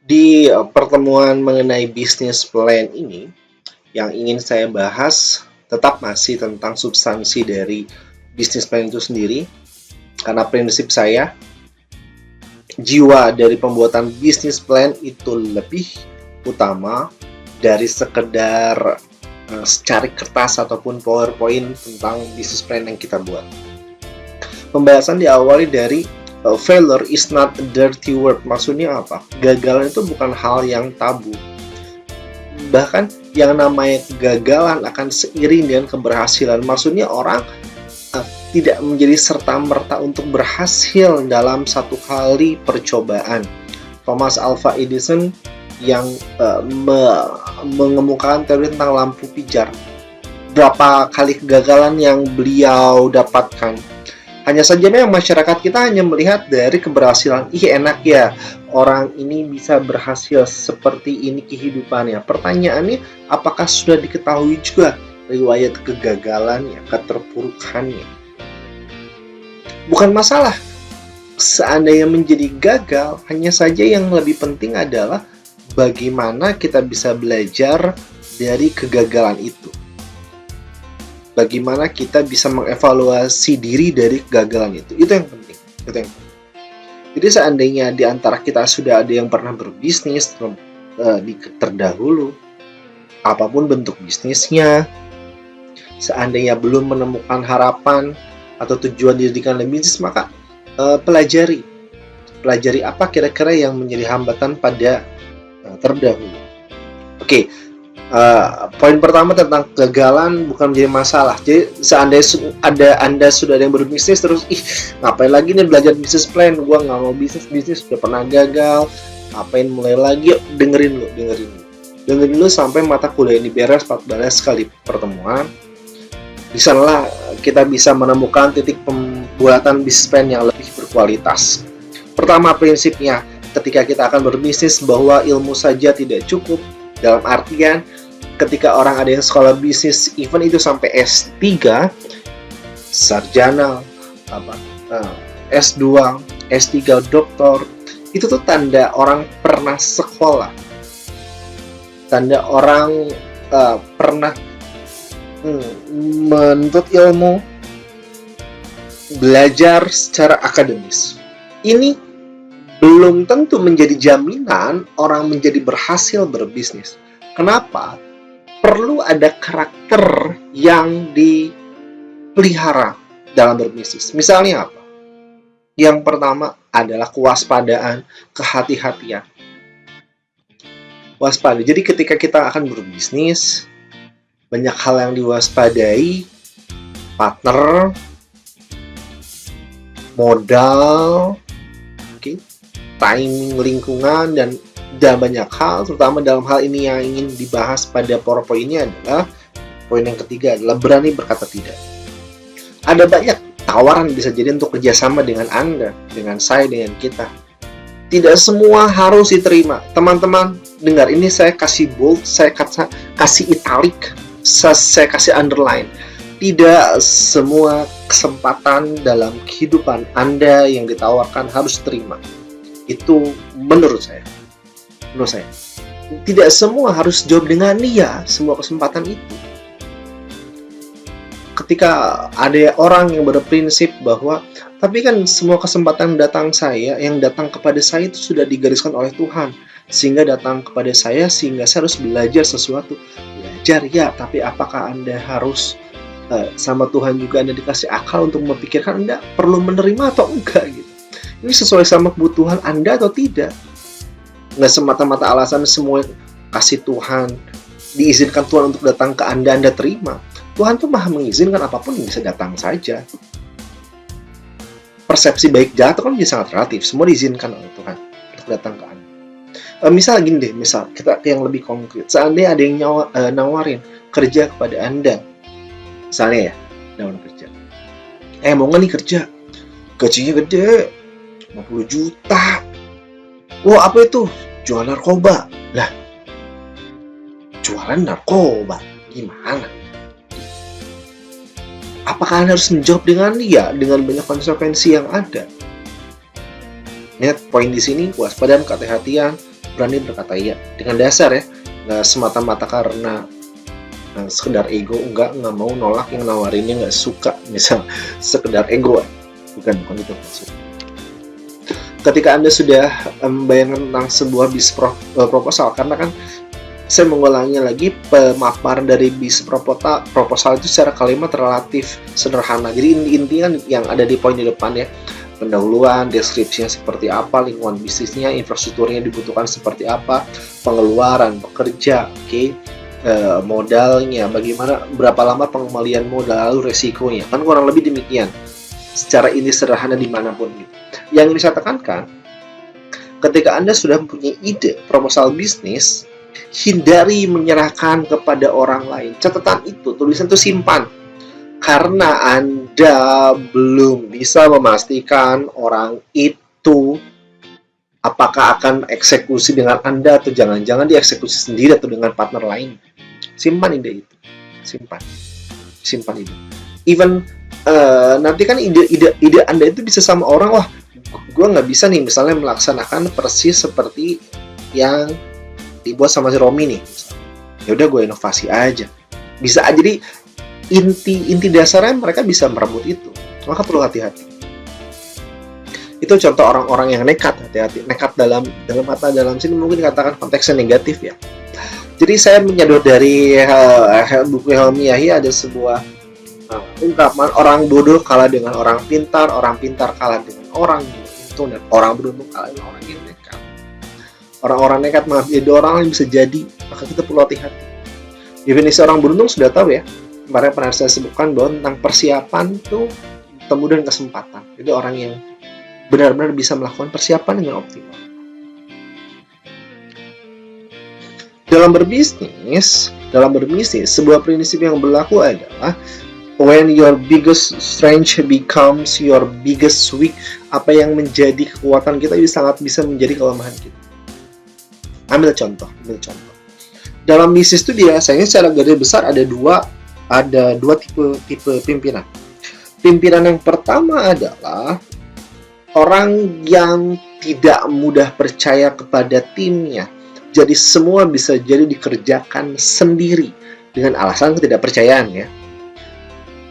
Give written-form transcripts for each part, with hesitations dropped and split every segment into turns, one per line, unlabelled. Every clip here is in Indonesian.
Di pertemuan mengenai bisnis plan ini, yang ingin saya bahas tetap masih tentang substansi dari bisnis plan itu sendiri, karena prinsip saya, jiwa dari pembuatan bisnis plan itu lebih utama dari sekedar secari kertas ataupun PowerPoint tentang bisnis plan yang kita buat. Pembahasan diawali dari failure is not a dirty word. Maksudnya apa? Gagalan itu bukan hal yang tabu. Bahkan yang namanya kegagalan akan seiring dengan keberhasilan. Maksudnya orang tidak menjadi serta-merta untuk berhasil dalam satu kali percobaan. Thomas Alva Edison yang mengemukakan teori tentang lampu pijar. Berapa kali kegagalan yang beliau dapatkan? Hanya saja memang masyarakat kita hanya melihat dari keberhasilan. Enak ya, orang ini bisa berhasil seperti ini kehidupannya. Pertanyaannya, apakah sudah diketahui juga riwayat kegagalannya, keterpurukannya? Bukan masalah seandainya menjadi gagal, hanya saja yang lebih penting adalah bagaimana kita bisa belajar dari kegagalan itu. Bagaimana kita bisa mengevaluasi diri dari kegagalan itu. Itu yang penting. Jadi seandainya di antara kita sudah ada yang pernah berbisnis terdahulu, apapun bentuk bisnisnya, seandainya belum menemukan harapan atau tujuan didirikan dalam bisnis, maka pelajari apa kira-kira yang menjadi hambatan pada terdahulu. Oke. Poin pertama tentang kegagalan bukan menjadi masalah. Jadi seandainya Anda sudah ada yang berbisnis terus, ngapain lagi nih belajar bisnis plan? Gua nggak mau bisnis sudah pernah gagal. Ngapain mulai lagi? Yuk, dengerin lu sampai mata kuliah ini beres 14 kali pertemuan. Di sanalah kita bisa menemukan titik pembuatan bisnis plan yang lebih berkualitas. Pertama prinsipnya, ketika kita akan berbisnis, bahwa ilmu saja tidak cukup. Dalam artian, ketika orang ada yang sekolah bisnis, even itu sampai S3, sarjana, S2, S3, doktor, itu tuh tanda orang pernah sekolah. Tanda orang pernah menuntut ilmu, belajar secara akademis. Ini belum tentu menjadi jaminan orang menjadi berhasil berbisnis. Kenapa? Perlu ada karakter yang dipelihara dalam berbisnis. Misalnya apa? Yang pertama adalah kewaspadaan, kehati-hatian. Waspada. Jadi ketika kita akan berbisnis, banyak hal yang diwaspadai, partner, modal, timing, lingkungan, dan banyak hal, terutama dalam hal ini yang ingin dibahas pada PowerPoint ini adalah poin yang ketiga adalah berani berkata tidak. Ada banyak tawaran bisa jadi untuk kerjasama dengan Anda, dengan saya, dengan kita. Tidak semua harus diterima. Teman-teman, dengar, ini saya kasih bold, saya kasih italic, saya kasih underline. Tidak semua kesempatan dalam kehidupan Anda yang ditawarkan harus terima. Itu menurut saya. Tidak semua harus jawab dengan iya semua kesempatan itu. Ketika ada orang yang berprinsip bahwa tapi kan semua kesempatan yang datang kepada saya itu sudah digariskan oleh Tuhan, sehingga datang kepada saya, sehingga saya harus belajar sesuatu. Belajar ya, tapi apakah Anda harus sama Tuhan juga Anda dikasih akal untuk memikirkan Anda perlu menerima atau enggak gitu. Ini sesuai sama kebutuhan Anda atau tidak? Nggak semata-mata alasan semua kasih Tuhan, diizinkan Tuhan untuk datang ke Anda terima. Tuhan tuh maha mengizinkan apapun yang bisa datang saja. Persepsi baik jahat itu kan bisa sangat relatif. Semua diizinkan oleh Tuhan untuk datang ke Anda. Misal gini deh, misal kita yang lebih konkret. Seandainya ada yang nawarin kerja kepada Anda, misalnya ya, nawarin kerja. Mau nggak nih kerja? Gajinya gede, 50 juta. Wah, apa itu? Jual narkoba. Lah, jualan narkoba gimana? Apakah Anda harus menjawab dengan iya, dengan banyak konsekuensi yang ada? Ingat poin di sini, waspadaan, kehati-hatian, berani berkata iya dengan dasar ya, nggak semata-mata karena sekedar ego, nggak mau nolak yang nawarinnya, nggak suka, misal sekedar ego, bukan itu maksudnya. Ketika Anda sudah membayangkan tentang sebuah proposal, karena kan saya mengulangi lagi, pemaparan dari proposal itu secara kalimat relatif sederhana. Jadi intinya yang ada di poin di depan ya, pendahuluan, deskripsinya seperti apa, lingkungan bisnisnya, infrastrukturnya dibutuhkan seperti apa, pengeluaran pekerja, modalnya, bagaimana, berapa lama pengembalian modal, lalu resikonya, kan kurang lebih demikian. Secara ini sederhana dimanapun gitu. Yang ini saya tekankan, ketika Anda sudah mempunyai ide proposal bisnis, hindari menyerahkan kepada orang lain. Catatan itu, tulisan itu simpan. Karena Anda belum bisa memastikan orang itu apakah akan eksekusi dengan Anda atau jangan-jangan dieksekusi sendiri atau dengan partner lain. Simpan ide itu. Simpan itu. Even nanti kan ide Anda itu bisa sama orang, wah, gue nggak bisa nih misalnya melaksanakan persis seperti yang dibuat sama si Romi nih. Ya udah gue inovasi aja. Bisa aja. Jadi inti dasarnya mereka bisa merebut itu. Maka perlu hati-hati. Itu contoh orang-orang yang nekat, hati-hati. Nekat dalam sini mungkin dikatakan konteksnya negatif ya. Jadi saya menyadar dari buku Helmi Yahya ada sebuah ungkapan, orang bodoh kalah dengan orang pintar kalah dengan orang beruntung, dan orang beruntung kalah dengan orang yang nekat. Orang-orang nekat malah jadi orang yang bisa jadi, maka kita perlu hati-hati. Definisi orang beruntung sudah tahu ya, kemarin pernah saya sebutkan bahwa tentang persiapan itu temu dan kesempatan. Jadi orang yang benar-benar bisa melakukan persiapan dengan optimal. Dalam berbisnis, sebuah prinsip yang berlaku adalah when your biggest strength becomes your biggest weak. Apa yang menjadi kekuatan kita sangat bisa menjadi kelemahan kita. Ambil contoh. Dalam bisnis itu biasanya secara garis besar ada dua tipe pimpinan. Pimpinan yang pertama adalah orang yang tidak mudah percaya kepada timnya. Jadi semua bisa jadi dikerjakan sendiri dengan alasan ketidakpercayaan ya.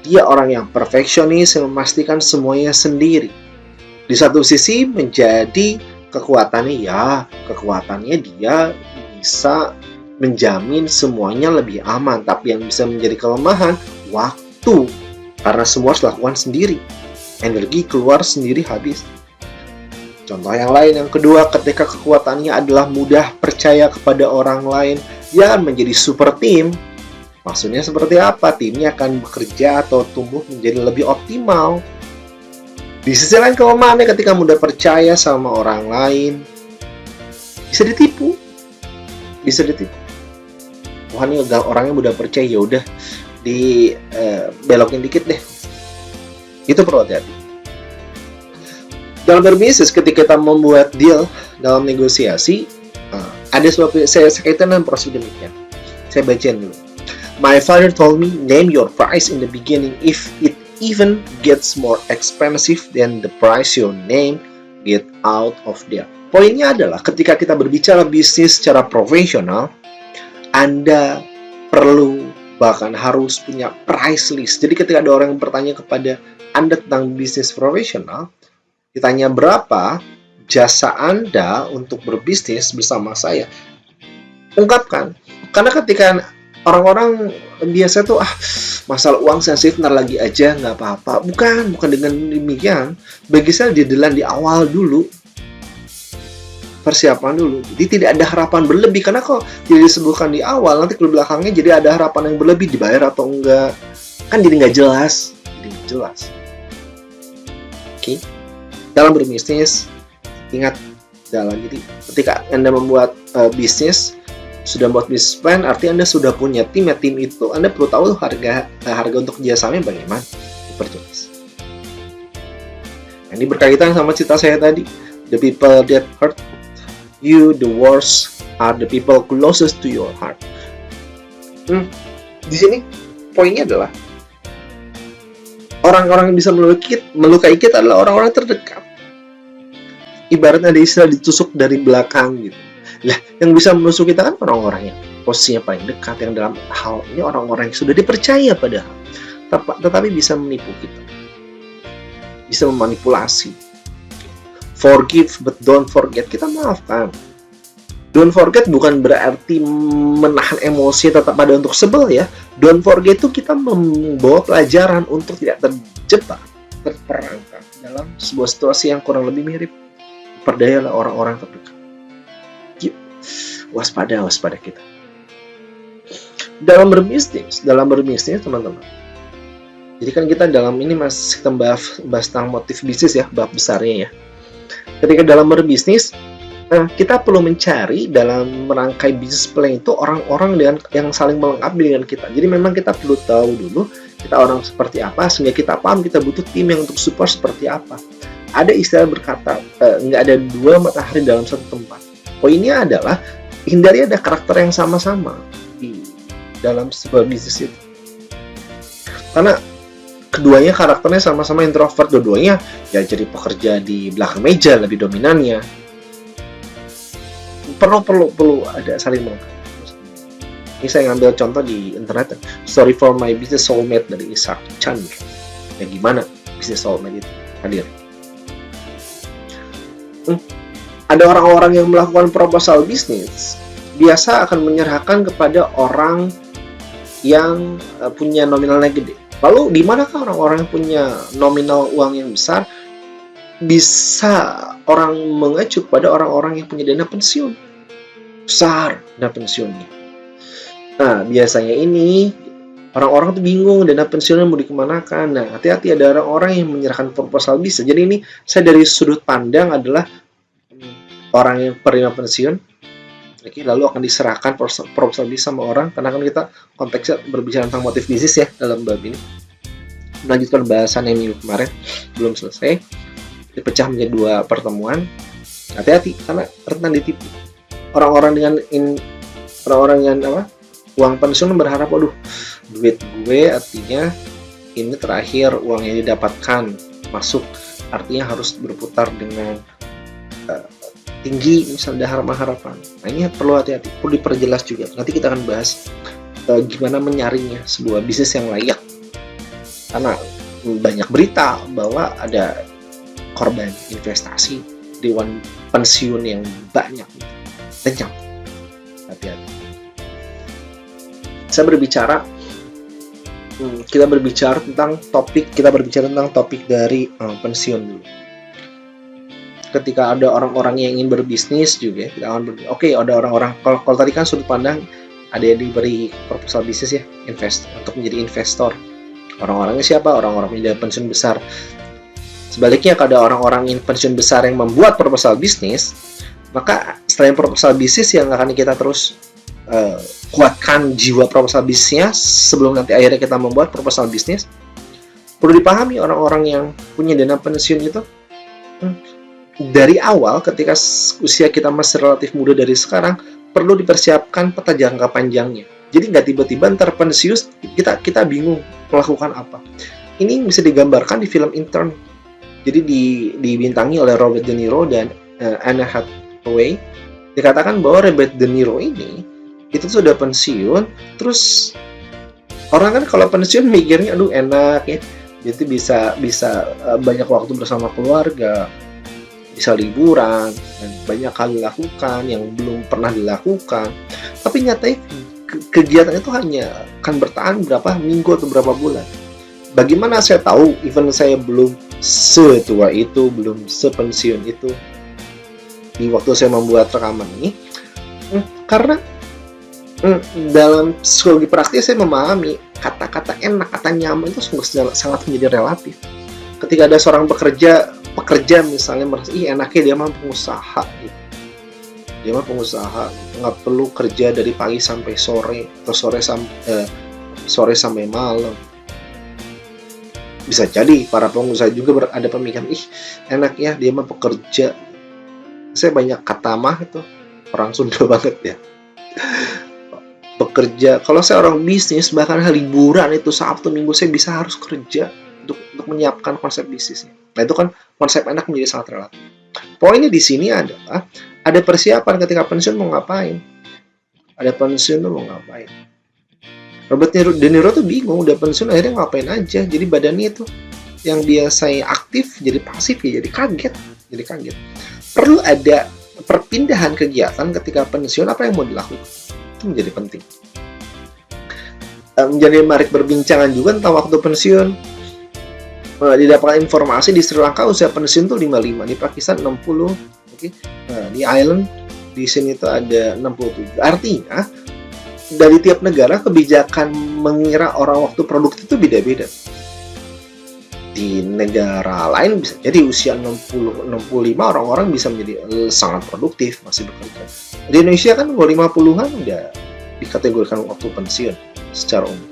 Dia orang yang perfeksionis yang memastikan semuanya sendiri. Di satu sisi menjadi kekuatannya dia bisa menjamin semuanya lebih aman. Tapi yang bisa menjadi kelemahan, waktu. Karena semua harus lakukan sendiri. Energi keluar sendiri habis. Contoh yang lain, yang kedua, ketika kekuatannya adalah mudah percaya kepada orang lain, dia akan menjadi super team. Maksudnya seperti apa? Timnya akan bekerja atau tumbuh menjadi lebih optimal. Di sisi lain kelemahannya ketika mudah percaya sama orang lain, bisa ditipu. Wah, ini orangnya mudah percaya, ya udah belokin dikit deh. Itu perlu hati-hati. Dalam berbisnis, ketika kita membuat deal dalam negosiasi, ada sebuah saya kaitan dengan prosedur demikian. Saya bacain dulu. My father told me, name your price in the beginning. If it even gets more expensive than the price your name, get out of there. Poinnya adalah ketika kita berbicara bisnis secara profesional, Anda perlu bahkan harus punya price list. Jadi ketika ada orang yang bertanya kepada Anda tentang bisnis profesional, ditanya berapa jasa Anda untuk berbisnis bersama saya, ungkapkan. Karena ketika orang-orang biasa tuh masalah uang sensitif, ntar lagi aja, nggak apa-apa. Bukan dengan demikian. Bagi saya deadline di awal dulu, persiapan dulu. Jadi tidak ada harapan berlebih, karena kalau tidak disebutkan di awal, nanti ke belakangnya jadi ada harapan yang berlebih, dibayar atau enggak, kan jadi nggak jelas. Oke. Dalam berbisnis, ingat, jadi ketika Anda membuat bisnis, sudah membuat bisnis plan, artinya Anda sudah punya tim. Ya, tim itu Anda perlu tahu harga untuk kerjasamanya bagaimana, diperjelas. Ini berkaitan sama cerita saya tadi. The people that hurt you the worst are the people closest to your heart. Di sini poinnya adalah orang-orang yang bisa melukai kita adalah orang-orang terdekat. Ibaratnya ada istilah ditusuk dari belakang gitu. Lah, yang bisa menusuk kita kan orang-orang yang posisinya paling dekat, yang dalam hal ini orang-orang yang sudah dipercaya padahal, tetapi bisa menipu kita, bisa memanipulasi. Forgive but don't forget, kita maafkan. Don't forget bukan berarti menahan emosi tetap ada untuk sebel ya. Don't forget itu kita membawa pelajaran untuk tidak terjebak, terperangkap dalam sebuah situasi yang kurang lebih mirip. Perdayalah orang-orang terdekat. Yuk, waspada kita. Dalam berbisnis teman-teman. Jadi kan kita dalam ini masih kita bahas tentang motif bisnis ya, bab besarnya ya. Ketika dalam berbisnis, kita perlu mencari dalam merangkai bisnis plan itu orang-orang yang saling melengkapi dengan kita. Jadi memang kita perlu tahu dulu kita orang seperti apa, sehingga kita paham kita butuh tim yang untuk support seperti apa. Ada istilah berkata, nggak ada dua matahari dalam satu tempat. Poinnya adalah hindari ada karakter yang sama-sama di dalam sebuah bisnis itu. Karena keduanya karakternya sama-sama introvert, dua-duanya ya jadi pekerja di belakang meja lebih dominannya. Perlu ada saling melengkapi. Ini saya ngambil contoh di internet, Story for My Business Soulmate dari Isaac Chan. Ya gimana bisnis soulmate itu hadir. Ada orang-orang yang melakukan proposal bisnis biasa akan menyerahkan kepada orang yang punya nominalnya gede. Lalu di manakah orang-orang yang punya nominal uang yang besar? Bisa orang mengacu pada orang-orang yang punya dana pensiun besar, dana pensiunnya. Nah, biasanya ini orang-orang tuh bingung dana pensiunnya mau dikemanakan. Nah, hati-hati ada orang-orang yang menyerahkan proposal bisa. Jadi ini saya dari sudut pandang adalah orang yang penerima pensiun, lalu akan diserahkan proposal bisa sama orang, karena kan kita konteksnya berbicara tentang motif bisnis ya dalam bab ini. Melanjutkan bahasan yang minggu kemarin belum selesai, dipecah menjadi dua pertemuan. Hati-hati karena rentan ditipu. Orang-orang dengan uang pensiun berharap, waduh, duit gue artinya ini terakhir uang yang didapatkan masuk, artinya harus berputar dengan tinggi, misalnya harapan. Nah, ini perlu hati-hati, perlu diperjelas juga. Nanti kita akan bahas gimana menyaringnya sebuah bisnis yang layak. Karena banyak berita bahwa ada korban investasi di uang pensiun yang banyak, lenyap. Hati-hati. Kita berbicara tentang topik dari pensiun dulu. Ketika ada orang-orang yang ingin berbisnis juga, kita akan ada orang-orang, kalau tadi kan sudut pandang ada yang diberi proposal bisnis ya, untuk menjadi investor. Orang-orangnya siapa? Orang-orang yang pensiun besar. Sebaliknya, kalau ada orang-orang yang pensiun besar yang membuat proposal bisnis, maka selain proposal bisnis yang akan kita terus kuatkan jiwa proposal bisnisnya sebelum nanti akhirnya kita membuat proposal bisnis, perlu dipahami orang-orang yang punya dana pensiun itu dari awal ketika usia kita masih relatif muda dari sekarang, perlu dipersiapkan peta jangka panjangnya. Jadi nggak tiba-tiba ntar pensiun kita bingung melakukan apa. Ini bisa digambarkan di film Intern. Jadi dibintangi oleh Robert De Niro dan Anne Hathaway. Dikatakan bahwa Robert De Niro ini itu sudah pensiun, terus orang kan kalau pensiun mikirnya aduh enak ya, jadi bisa banyak waktu bersama keluarga, bisa liburan, dan banyak hal dilakukan yang belum pernah dilakukan. Tapi nyatanya kegiatan itu hanya akan bertahan berapa minggu atau berapa bulan. Bagaimana saya tahu, even saya belum setua itu, belum sepensiun itu di waktu saya membuat rekaman ini, karena dalam psikologi praktis saya memahami kata-kata enak, kata nyaman itu sangat menjadi relatif. Ketika ada seorang pekerja misalnya merasa enaknya dia mah pengusaha gitu. Dia mah pengusaha gitu. Nggak perlu kerja dari pagi sampai sore atau sore sampai malam. Bisa jadi para pengusaha juga ada pemikiran enak ya dia mah pekerja. Saya banyak kata mah itu orang Sunda banget ya. Bekerja. Kalau saya orang bisnis, bahkan liburan itu Sabtu Minggu saya bisa harus kerja untuk menyiapkan konsep bisnisnya. Nah, itu kan konsep enak menjadi sangat relatif. poinnya di sini adalah ada persiapan ketika pensiun mau ngapain. Ada pensiun tuh mau ngapain. Robert De Niro tuh bingung, udah pensiun akhirnya ngapain aja. Jadi badannya itu yang biasanya aktif jadi pasif ya, jadi kaget. Perlu ada perpindahan kegiatan ketika pensiun, apa yang mau dilakukan. Itu menjadi penting. Menjadi menarik berbincangan juga tentang waktu pensiun. Didapatkan informasi di Sri Lanka usia pensiun tuh 55, di Pakistan 60, oke. Nah, di Ireland di sini tuh ada 67. Artinya dari tiap negara kebijakan mengira orang waktu produktif itu beda-beda. Di negara lain bisa jadi usia 60-65 orang-orang bisa menjadi sangat produktif, masih bekerja. Di Indonesia kan 50-an udah dikategorikan waktu pensiun secara umum.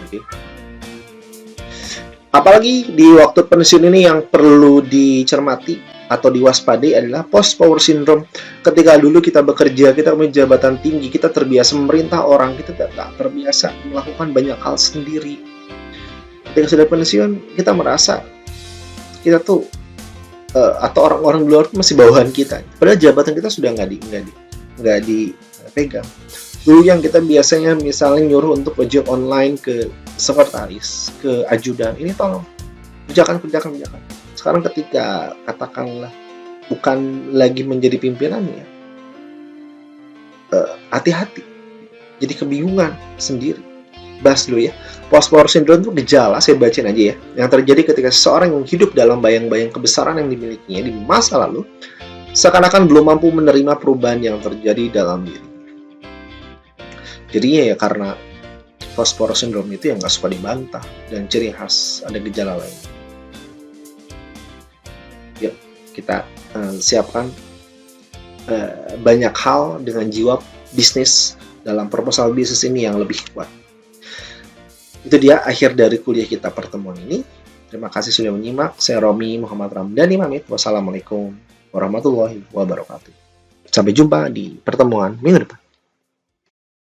Oke. Apalagi di waktu pensiun ini yang perlu dicermati atau diwaspadai adalah post power syndrome. Ketika dulu kita bekerja, kita punya jabatan tinggi, kita terbiasa memerintah orang, kita tidak terbiasa melakukan banyak hal sendiri. Ketika sudah pensiun, kita merasa kita tuh atau orang-orang di luar masih bawahan kita. Padahal jabatan kita sudah nggak dipegang. Dulu yang kita biasanya misalnya nyuruh untuk ojek online ke sekretaris, ke ajudan, ini tolong kerjakan. Sekarang ketika katakanlah bukan lagi menjadi pimpinannya, hati-hati, jadi kebingungan sendiri. Bahas dulu ya, post power syndrome itu gejala, saya bacain aja ya, yang terjadi ketika seseorang yang hidup dalam bayang-bayang kebesaran yang dimilikinya di masa lalu seakan-akan belum mampu menerima perubahan yang terjadi dalam diri. Jadinya ya karena post power syndrome itu yang nggak suka dibantah, dan ciri khas ada gejala lain. Yuk kita siapkan banyak hal dengan jiwa bisnis dalam proposal bisnis ini yang lebih kuat. Itu dia akhir dari kuliah kita pertemuan ini. Terima kasih sudah menyimak. Saya Romi Muhammad Ramdhani pamit. Wassalamualaikum warahmatullahi wabarakatuh. Sampai jumpa di pertemuan minggu depan.